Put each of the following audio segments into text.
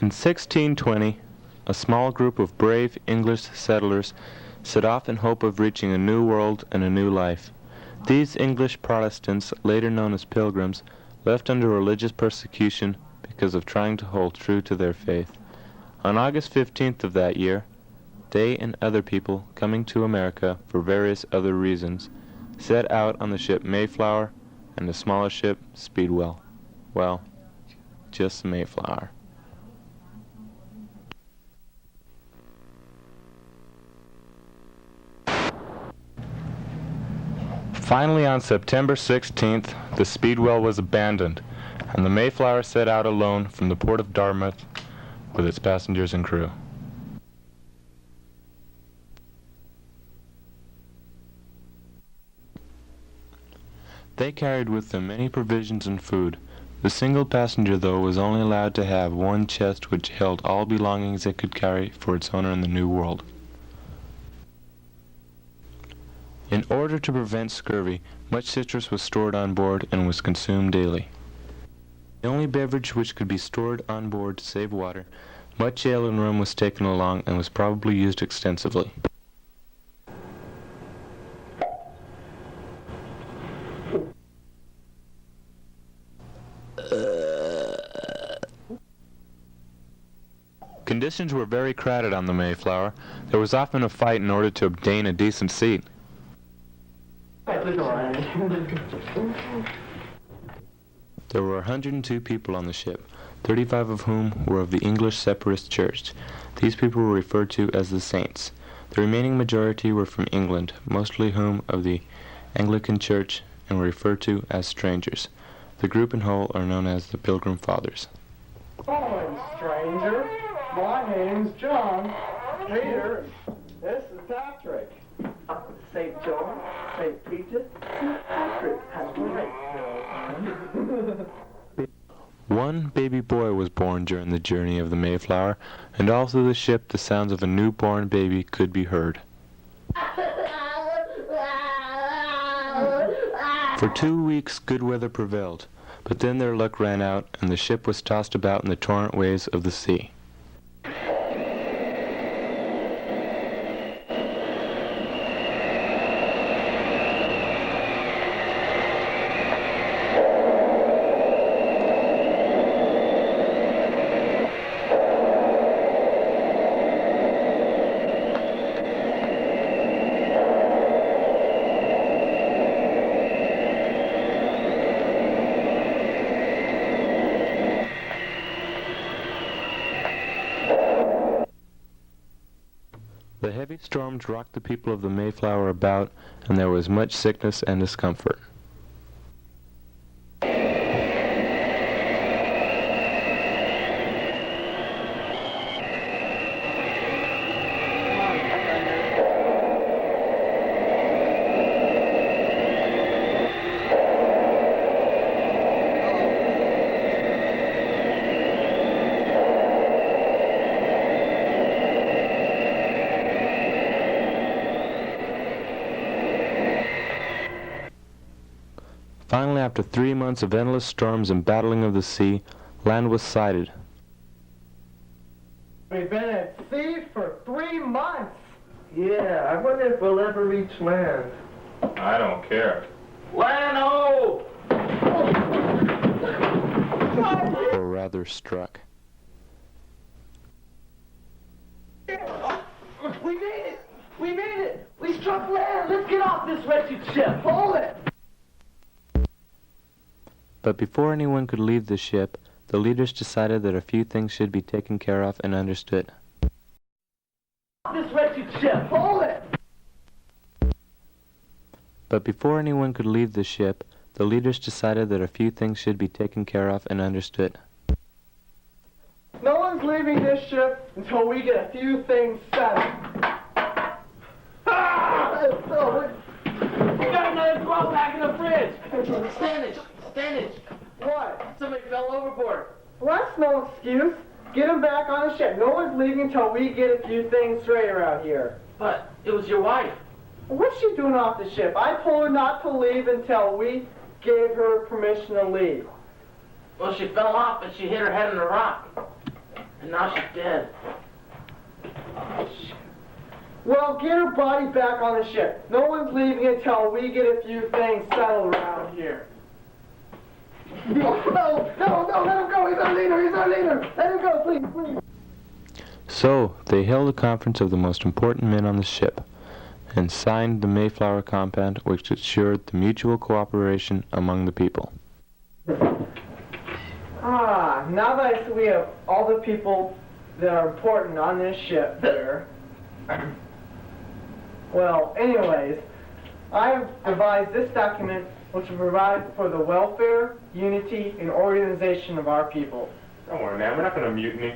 In 1620, a small group of brave English settlers set off in hope of reaching a new world and a new life. These English Protestants, later known as Pilgrims, left under religious persecution because of trying to hold true to their faith. On August 15th of that year, they and other people coming to America for various other reasons set out on the ship Mayflower and the smaller ship Speedwell. Well, just Mayflower. Finally, on September 16th, the Speedwell was abandoned, and the Mayflower set out alone from the port of Dartmouth with its passengers and crew. They carried with them many provisions and food. The single passenger, though, was only allowed to have one chest which held all belongings it could carry for its owner in the New World. In order to prevent scurvy, much citrus was stored on board and was consumed daily. The only beverage which could be stored on board to save water, much ale and rum was taken along and was probably used extensively. Conditions were very crowded on the Mayflower. There was often a fight in order to obtain a decent seat. There were 102 people on the ship, 35 of whom were of the English Separatist Church. These people were referred to as the Saints. The remaining majority were from England, mostly whom of the Anglican Church, and were referred to as strangers. The group in whole are known as the Pilgrim Fathers. Oh, stranger. My name's John. Peter. This is Patrick. St. John, St. Peter, St. Patrick. Have a great One baby boy was born during the journey of the Mayflower, and all through the ship the sounds of a newborn baby could be heard. For 2 weeks good weather prevailed, but then their luck ran out and the ship was tossed about in the torrent waves of the sea. The heavy storms rocked the people of the Mayflower about, and there was much sickness and discomfort. Finally, after 3 months of endless storms and battling of the sea, land was sighted. We've been at sea for 3 months. Yeah, I wonder if we'll ever reach land. I don't care. Land-o! Or rather struck. We made it! We made it! We struck land! Let's get off this wretched ship! Hold it! But before anyone could leave the ship, the leaders decided that a few things should be taken care of and understood. This wretched ship! Hold it! But before anyone could leave the ship, the leaders decided that a few things should be taken care of and understood. No one's leaving this ship until we get a few things settled. Ah! We got another 12 back in the fridge! Stanage! What? Somebody fell overboard. Well, that's no excuse. Get them back on the ship. No one's leaving until we get a few things straight around here. But it was your wife. What's she doing off the ship? I told her not to leave until we gave her permission to leave. Well, she fell off and she hit her head on a rock. And now she's dead. Well, get her body back on the ship. No one's leaving until we get a few things settled around here. No, let him go. He's our leader. Let him go, please. So, they held a conference of the most important men on the ship, and signed the Mayflower Compact, which assured the mutual cooperation among the people. Now that we have all the people that are important on this ship here, well, anyways, I have devised this document which will provide for the welfare, unity, and organization of our people. Don't worry, man. We're not going to mutiny.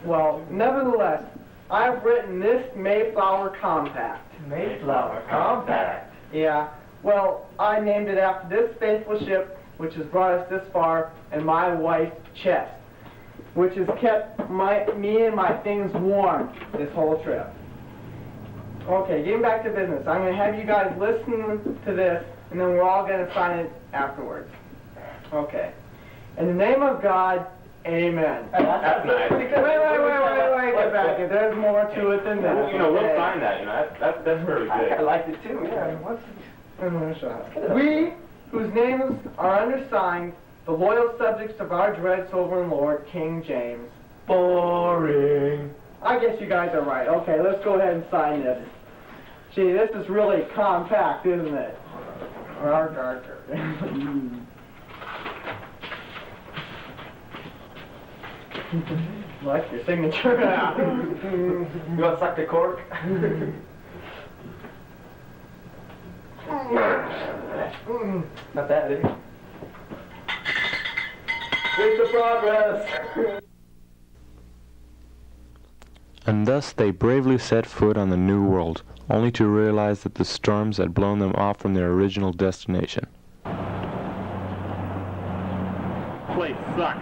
Well, nevertheless, I have written this Mayflower Compact. Mayflower Compact. Yeah, well, I named it after this faithful ship which has brought us this far, and my wife's chest, which has kept me and my things warm this whole trip. Okay, getting back to business. I'm going to have you guys listen to this, and then we're all going to sign it afterwards. Okay. In the name of God, amen. That's nice. Wait, get back. There's more to it than that. You know, we'll sign that. You know, that's very good. I liked it too, yeah. We, whose names are undersigned, the loyal subjects of our dread sovereign Lord, King James. Boring. I guess you guys are right. Okay, let's go ahead and sign this. Gee, this is really compact, isn't it? Like your signature. You want to suck the cork? Not that, is it? Here's the progress. And thus they bravely set foot on the New World, only to realize that the storms had blown them off from their original destination. Place sucks.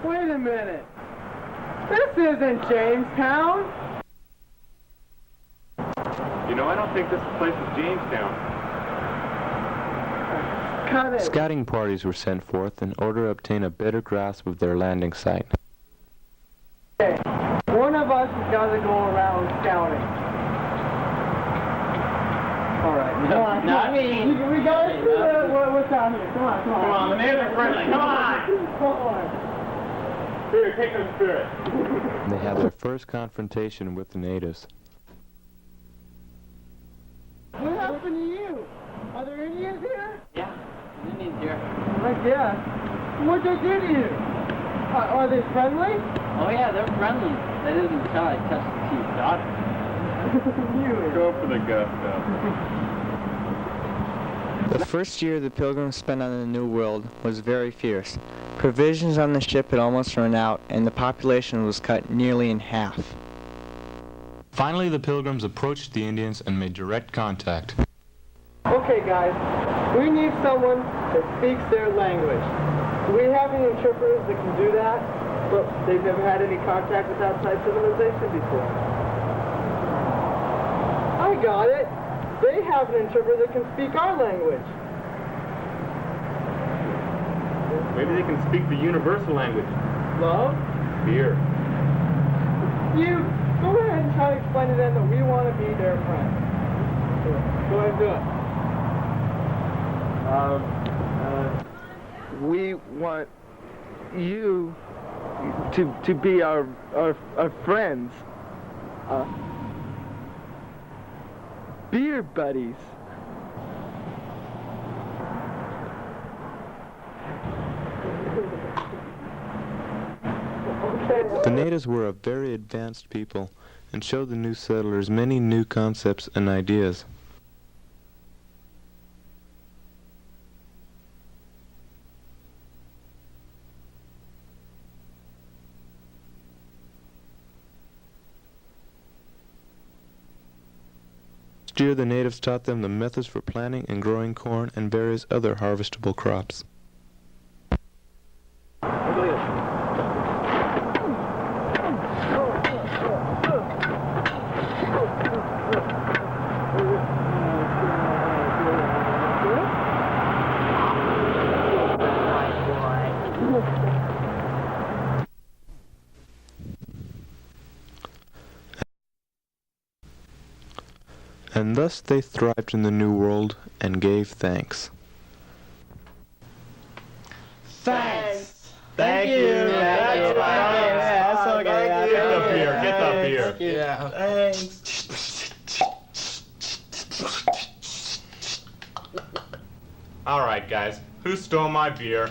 Wait a minute. This isn't Jamestown. You know, I don't think this place is Jamestown. Cut it. Scouting parties were sent forth in order to obtain a better grasp of their landing site. Okay. One of us has got to go around scouting. All right. Come on. I mean, we got to see what's out here. Come on. Come on, the natives are friendly. Come on. Come on. Spirit, take them spirit. They had their first confrontation with the natives. What happened to you? Are there Indians here? yeah, Indians here. I guess. What'd they do to you? Are they friendly? Oh yeah, they're friendly. That isn't until I touched Chief's daughter. Go for the gusto. The first year the Pilgrims spent on the New World was very fierce. Provisions on the ship had almost run out, and the population was cut nearly in half. Finally, the Pilgrims approached the Indians and made direct contact. Okay, guys. We need someone that speaks their language. Do we have any interpreters that can do that? But they've never had any contact with outside civilization before. I got it. They have an interpreter that can speak our language. Maybe they can speak the universal language. Love? Beer. You go ahead and try to explain to them that we want to be their friends. Go ahead and do it. We want you to be our friends. Beer buddies. The natives were a very advanced people and showed the new settlers many new concepts and ideas. Next year, the natives taught them the methods for planting and growing corn and various other harvestable crops. And thus they thrived in the New World and gave thanks. Thanks. Thank you. That's right. That's okay. Get the beer, get the beer. Yeah. Thanks. All right, guys, who stole my beer?